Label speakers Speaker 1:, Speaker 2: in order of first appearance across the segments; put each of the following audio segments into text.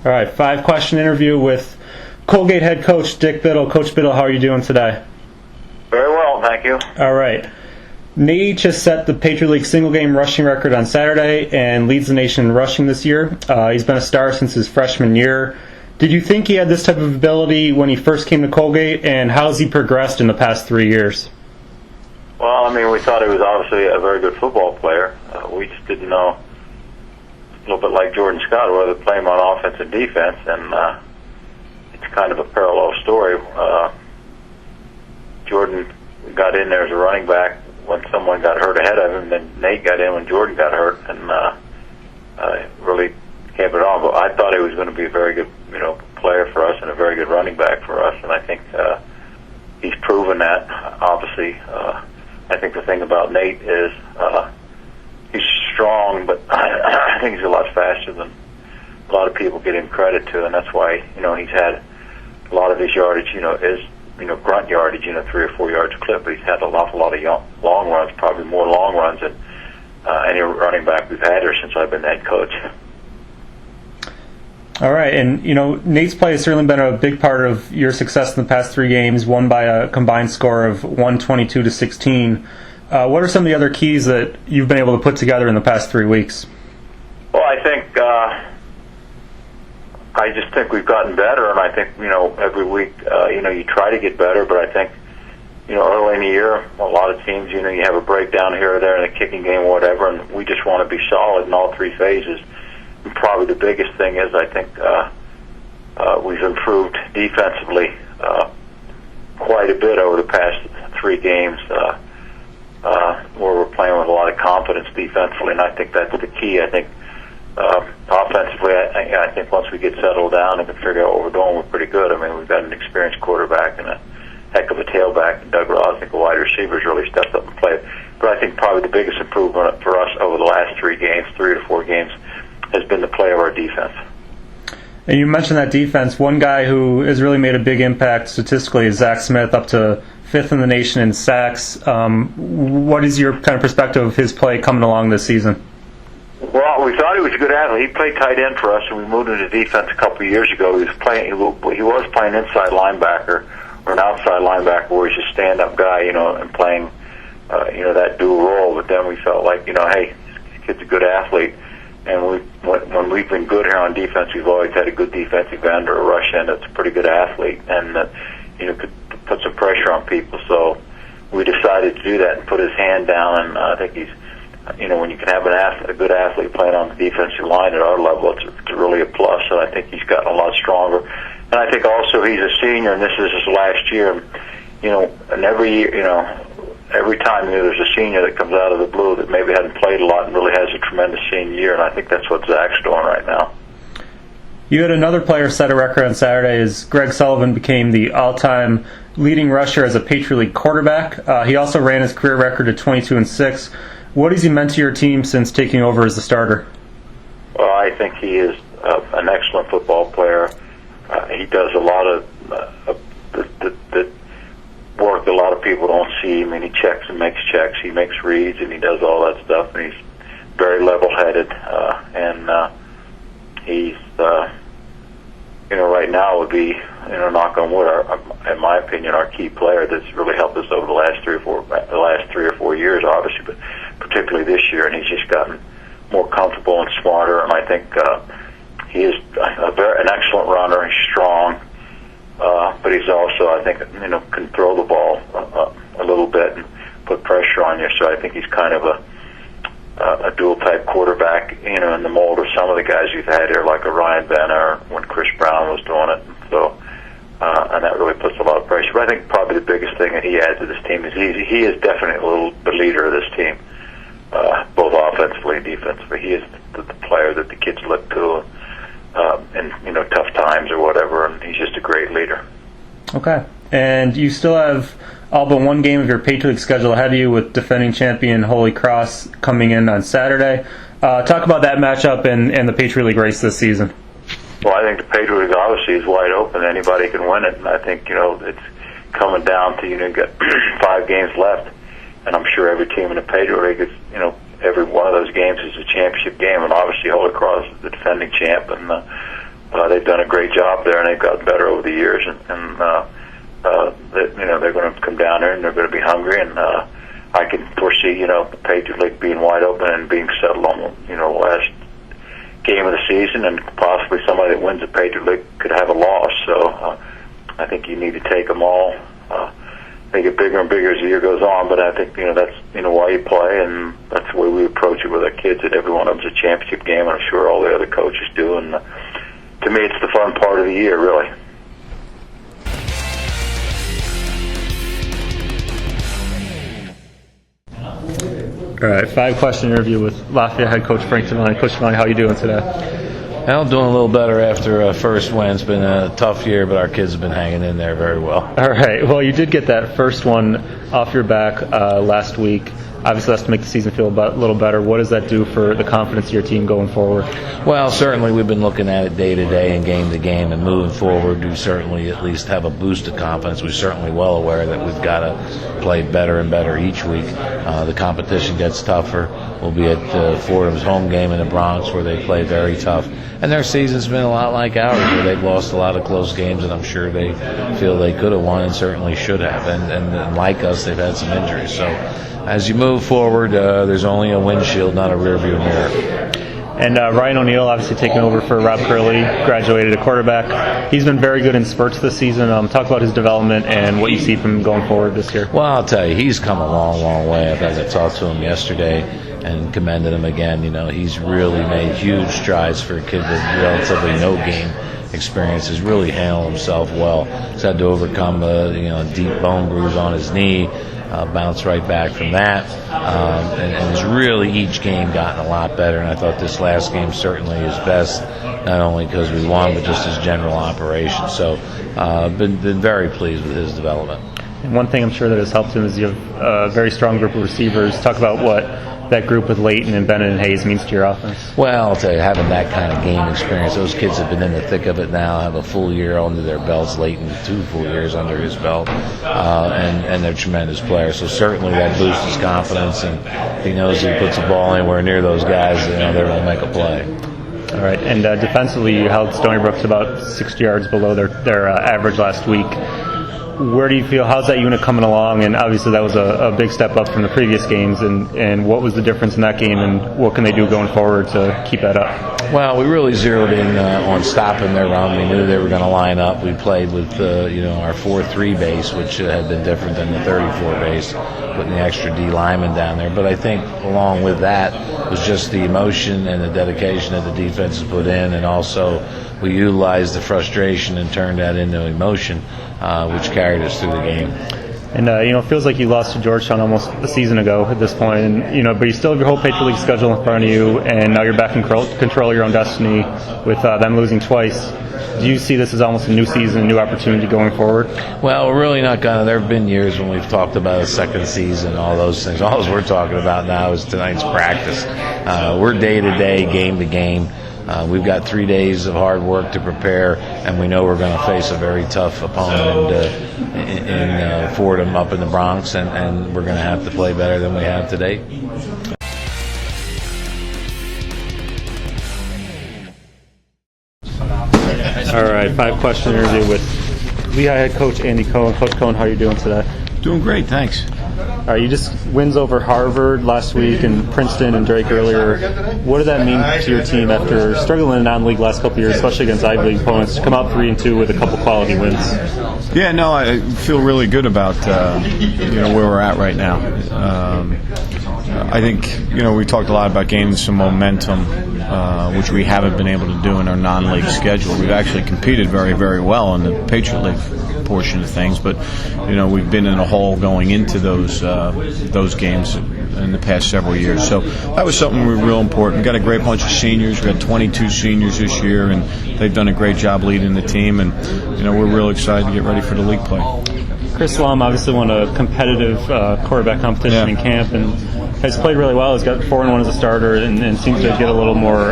Speaker 1: All right, 5-question interview with Colgate head coach Dick Biddle. Coach Biddle, how are you doing today?
Speaker 2: Very well, thank you.
Speaker 1: All right. Nate just set the Patriot League single-game rushing record on Saturday and leads the nation in rushing this year. He's been a star since his freshman year. Did you think he had this type of ability when he first came to Colgate, and how has he progressed in the past 3 years?
Speaker 2: Well, I mean, we thought he was obviously a very good football player. We just didn't know, a little bit like Jordan Scott, whether to play him on offense and defense, and it's kind of a parallel story. Jordan got in there as a running back when someone got hurt ahead of him, then Nate got in when Jordan got hurt, and really kept it on. But I thought he was going to be a very good, player for us and a very good running back for us, and I think he's proven that. Obviously, I think the thing about Nate is he's strong, but I think he's a lot faster than a lot of people give him credit to, and that's why he's had a lot of his yardage, is grunt yardage, 3 or 4 yards clip, but he's had an awful lot of long runs, probably more long runs than any running back we've had here since I've been head coach.
Speaker 1: All right, and Nate's play has certainly been a big part of your success in the past 3 games, won by a combined score of 122-16. What are some of the other keys that you've been able to put together in the past 3 weeks?
Speaker 2: Well, I just think we've gotten better, and I think every week you try to get better, but I think early in the year a lot of teams you have a breakdown here or there in the kicking game or whatever, and we just want to be solid in all 3 phases. And probably the biggest thing is I think we've improved defensively quite a bit over the past 3 games, where we're playing with a lot of confidence defensively, and I think that's the key. I think offensively, I think once we get settled down and can figure out what we're doing, we're pretty good. I mean, we've got an experienced quarterback and a heck of a tailback, and Doug Ross, I think a wide receiver's really stepped up and played. But I think probably the biggest improvement for us over the last 3 games, 3 to 4 games, has been the play of our defense.
Speaker 1: And you mentioned that defense. One guy who has really made a big impact statistically is Zach Smith, up to 5th in the nation in sacks. What is your kind of perspective of his play coming along this season?
Speaker 2: Well, we thought he was a good athlete. He played tight end for us, and we moved him to defense a couple of years ago. He was playing inside linebacker or an outside linebacker, where he's a stand-up guy, and playing, that dual role. But then we felt like, hey, this kid's a good athlete. And when we've been good here on defense, we've always had a good defensive end or a rush end that's a pretty good athlete, and that could put some pressure on people. So we decided to do that and put his hand down. And I think he's, when you can have a good athlete playing on the defensive line at our level, it's really a plus. And I think he's gotten a lot stronger. And I think also he's a senior, and this is his last year. And every year, every time there's a senior that comes out of the blue that maybe hadn't played a lot and really has a tremendous senior year, and I think that's what Zach's doing right now.
Speaker 1: You had another player set a record on Saturday as Greg Sullivan became the all-time leading rusher as a Patriot League quarterback. He also ran his career record to 22-6. What has he meant to your team since taking over as the starter?
Speaker 2: Well, I think he is an excellent football player. He does a lot of the work a lot of people don't see. I mean, he checks and makes checks, he makes reads, and he does all that stuff, and he's very level-headed, and he's right now would be, knock on wood, in my opinion, our key player that's really helped us over the last 3 or 4 years, obviously, but particularly this year, and he's just gotten more comfortable and smarter, and I think he is an excellent runner. He's strong, but he's also, I think, can throw the ball a little bit and put pressure on you. So I think he's kind of a dual type quarterback, in the mold of some of the guys you've had here, like a Ryan Benner when Chris Brown was doing it. So, and that really puts a lot of pressure. But I think probably the biggest thing that he adds to this team is he is definitely the leader of this team, both offensively and defensively. He is the player that the kids look to in tough times or whatever, and he's just a great leader.
Speaker 1: Okay. And you still have all but one game of your Patriot League schedule ahead of you, with defending champion Holy Cross coming in on Saturday. Talk about that matchup and the Patriot League race this season.
Speaker 2: Well, I think the Patriot League obviously is wide open. Anybody can win it, and I think it's coming down to you've got 5 games left, and I'm sure every team in the Patriot League is every one of those games is a championship game, and obviously Holy Cross is the defending champ, and they've done a great job there, and they've gotten better over the years. And they're going to come down there, and they're going to be hungry. And I can foresee, the Patriot League being wide open and being settled on, last game of the season, and possibly somebody that wins the Patriot League could have a loss. So I think you need to take them all. They get bigger and bigger as the year goes on, but I think that's why you play, and that's the way we approach it with our kids. That every one of them's a championship game, and I'm sure all the other coaches do. And to me, it's the fun part of the year, really.
Speaker 1: All right, 5-question interview with Lafayette head coach Frank Devine. Coach Devine, how are you doing today?
Speaker 3: Well, doing a little better after first win. It's been a tough year, but our kids have been hanging in there very well.
Speaker 1: All right. Well, you did get that first one off your back last week. Obviously, that's to make the season feel a little better. What does that do for the confidence of your team going forward?
Speaker 3: Well, certainly we've been looking at it day to day and game to game, and moving forward, we certainly at least have a boost of confidence. We're certainly well aware that we've got to play better and better each week. The competition gets tougher. We'll be at Fordham's home game in the Bronx, where they play very tough. And their season's been a lot like ours, where they've lost a lot of close games, and I'm sure they feel they could have won and certainly should have. And like us, they've had some injuries. So as you move forward, there's only a windshield, not a rearview mirror.
Speaker 1: And Ryan O'Neal obviously taking over for Rob Curley, graduated a quarterback. He's been very good in spurts this season. Talk about his development and what you see from him going forward this year.
Speaker 3: Well, I'll tell you, he's come a long, long way. I talked to him yesterday and commended him again. He's really made huge strides for a kid with relatively no game experience. Has really handled himself well. He's had to overcome a deep bone bruise on his knee. Bounced right back from that, and has really each game gotten a lot better. And I thought this last game certainly his best, not only because we won, but just his general operation. So been very pleased with his development.
Speaker 1: And one thing I'm sure that has helped him is you have a very strong group of receivers. Talk about what that group with Leighton and Bennett and Hayes means to your offense.
Speaker 3: Well, I'll tell you, having that kind of game experience, those kids have been in the thick of it now, have a full year under their belts. Leighton, 2 full years under his belt, and they're tremendous players. So certainly that boosts his confidence, and he knows if he puts the ball anywhere near those guys, they're going to make a play.
Speaker 1: All right, and defensively, you held Stony Brook to about 60 yards below their average last week. Where do you feel, how's that unit coming along? And obviously that was a big step up from the previous games, and what was the difference in that game, and what can they do going forward to keep that up?
Speaker 3: Well, we really zeroed in on stopping their run. We knew they were going to line up. We played with our 4-3 base, which had been different than the 34 base, putting the extra D lineman down there. But I think along with that was just the emotion and the dedication that the defense has put in, and also we utilized the frustration and turned that into emotion, which carried us through the game.
Speaker 1: And it feels like you lost to Georgetown almost a season ago at this point, and but you still have your whole Patriot League schedule in front of you, and now you're back in control of your own destiny with them losing twice. Do you see this as almost a new season, a new opportunity going forward?
Speaker 3: Well, we're really not going to. There have been years when we've talked about a second season, all those things. All we're talking about now is tonight's practice. We're day to day, game to game. We've got 3 days of hard work to prepare, and we know we're going to face a very tough opponent in Fordham up in the Bronx, and we're going to have to play better than we have today.
Speaker 1: All right, 5-question interview with Lehigh head coach Andy Cohen. Coach Cohen, how are you doing today?
Speaker 4: Doing great, thanks.
Speaker 1: You just wins over Harvard last week and Princeton and Drake earlier. What did that mean to your team after struggling in non-league last couple of years, especially against Ivy League opponents, to come out 3-2 with a couple quality wins?
Speaker 4: Yeah, no, I feel really good about where we're at right now. I think we talked a lot about gaining some momentum, which we haven't been able to do in our non-league schedule. We've actually competed very, very well in the Patriot League portion of things, but we've been in a hole going into those games in the past several years. So that was something real important. We've got a great bunch of seniors. We've got 22 seniors this year, and they've done a great job leading the team, and we're real excited to get ready for the league play.
Speaker 1: Chris Lum obviously won a competitive quarterback competition in camp, and has played really well. He's got 4-1 as a starter and seems to get a little more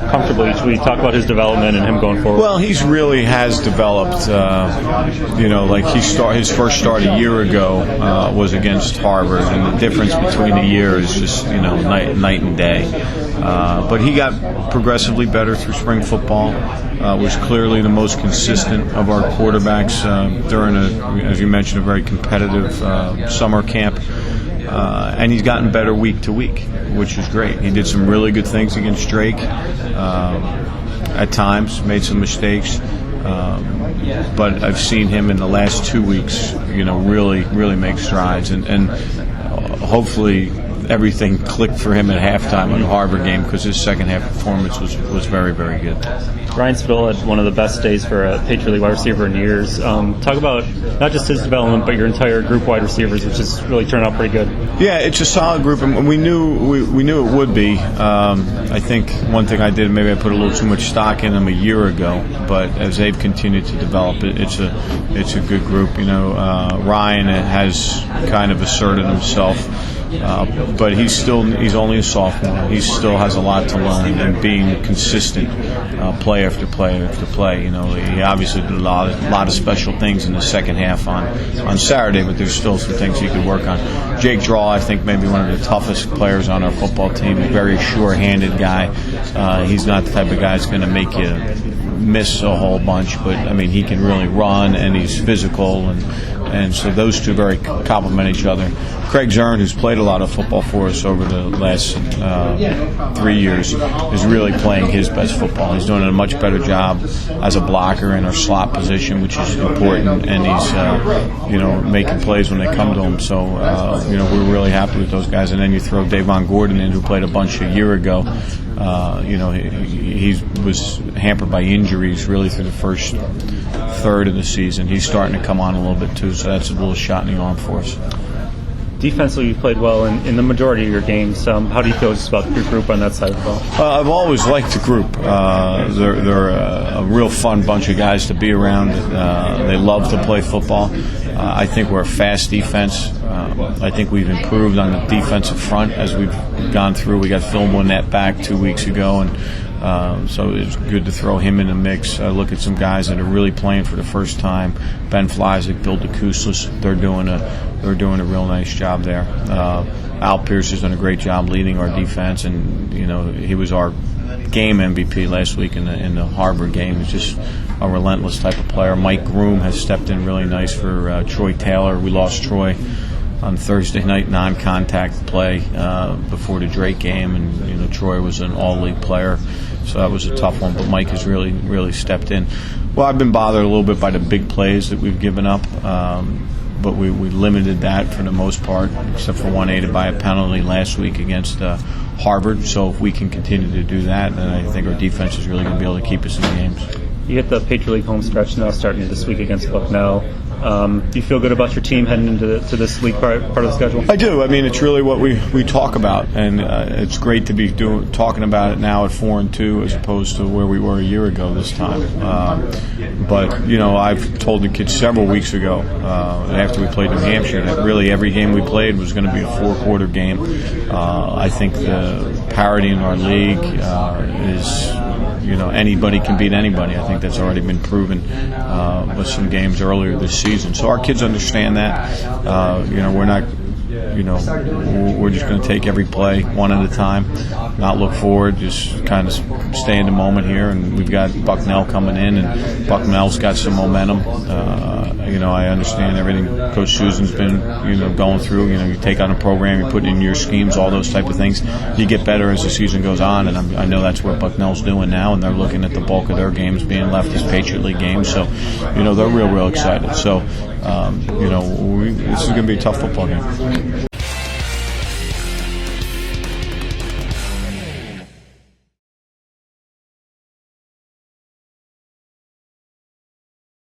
Speaker 1: comfortable each week. Talk about his development and him going forward.
Speaker 4: Well, he's really has developed. Like his first start a year ago was against Harvard, and the difference between the year is just night and day. But he got progressively better through spring football. Was clearly the most consistent of our quarterbacks during as you mentioned, a very competitive summer camp. And he's gotten better week to week, which is great. He did some really good things against Drake. At times, made some mistakes. But I've seen him in the last 2 weeks, really make strides. And hopefully everything clicked for him at halftime on the Harvard game, because his second half performance was very, very good.
Speaker 1: Ryan Spill had one of the best days for a Patriot League wide receiver in years. Talk about not just his development, but your entire group wide receivers, which has really turned out pretty good.
Speaker 4: Yeah, it's a solid group, and we knew it would be. I think one thing I did, maybe I put a little too much stock in them a year ago, but as they've continued to develop, it's a good group. Ryan has kind of asserted himself. But he's only a sophomore. He still has a lot to learn, and being consistent, play after play after play. He obviously did a lot of special things in the second half on Saturday, but there's still some things he could work on. Jake Draw, I think, maybe one of the toughest players on our football team. A very sure-handed guy. He's not the type of guy that's going to make you miss a whole bunch, but he can really run, and he's physical, and so those two very complement each other. Craig Zern, who's played a lot of football for us over the last 3 years, is really playing his best football. He's doing a much better job as a blocker in our slot position, which is important, and he's making plays when they come to him. So we're really happy with those guys. And then you throw Davon Gordon in, who played a bunch a year ago. He was hampered by injuries really through the first third of the season. He's starting to come on a little bit too, so that's a little shot in the arm for us.
Speaker 1: Defensively, you've played well in the majority of your games. How do you feel just about your group on that side of the ball?
Speaker 4: I've always liked the group. They're a real fun bunch of guys to be around. They love to play football. I think we're a fast defense. I think we've improved on the defensive front as we've gone through. We got Phil Monette back 2 weeks ago, and so it's good to throw him in the mix. I look at some guys that are really playing for the first time. Ben Flyzik, Bill DeCouslis, they're doing a real nice job there. Al Pierce has done a great job leading our defense, and he was our game MVP last week in the Harvard game. He's just a relentless type of player. Mike Groom has stepped in really nice for Troy Taylor. We lost Troy on Thursday night, non-contact play before the Drake game, and Troy was an all-league player, so that was a tough one. But Mike has really stepped in. Well, I've been bothered a little bit by the big plays that we've given up, but we limited that for the most part, except for one aided by a penalty last week against Harvard. So if we can continue to do that, then I think our defense is really going to be able to keep us in games.
Speaker 1: You get the Patriot League home stretch now starting this week against Bucknell. Do you feel good about your team heading into this league part of the schedule?
Speaker 4: I do. It's really what we talk about, and it's great to be talking about it now at 4-2 as opposed to where we were a year ago this time. But I've told the kids several weeks ago after we played New Hampshire that really every game we played was going to be a 4-quarter game. I think the parity in our league is. Anybody can beat anybody. I think that's already been proven with some games earlier this season. So our kids understand that. We're not. We're just going to take every play one at a time, not look forward, just kind of stay in the moment here. And we've got Bucknell coming in, and Bucknell's got some momentum. I understand everything Coach Susan's been, going through. You take on a program, you put in your schemes, all those type of things. You get better as the season goes on, and I know that's what Bucknell's doing now, and they're looking at the bulk of their games being left as Patriot League games. So, they're real excited. So, this is going to be a tough football game.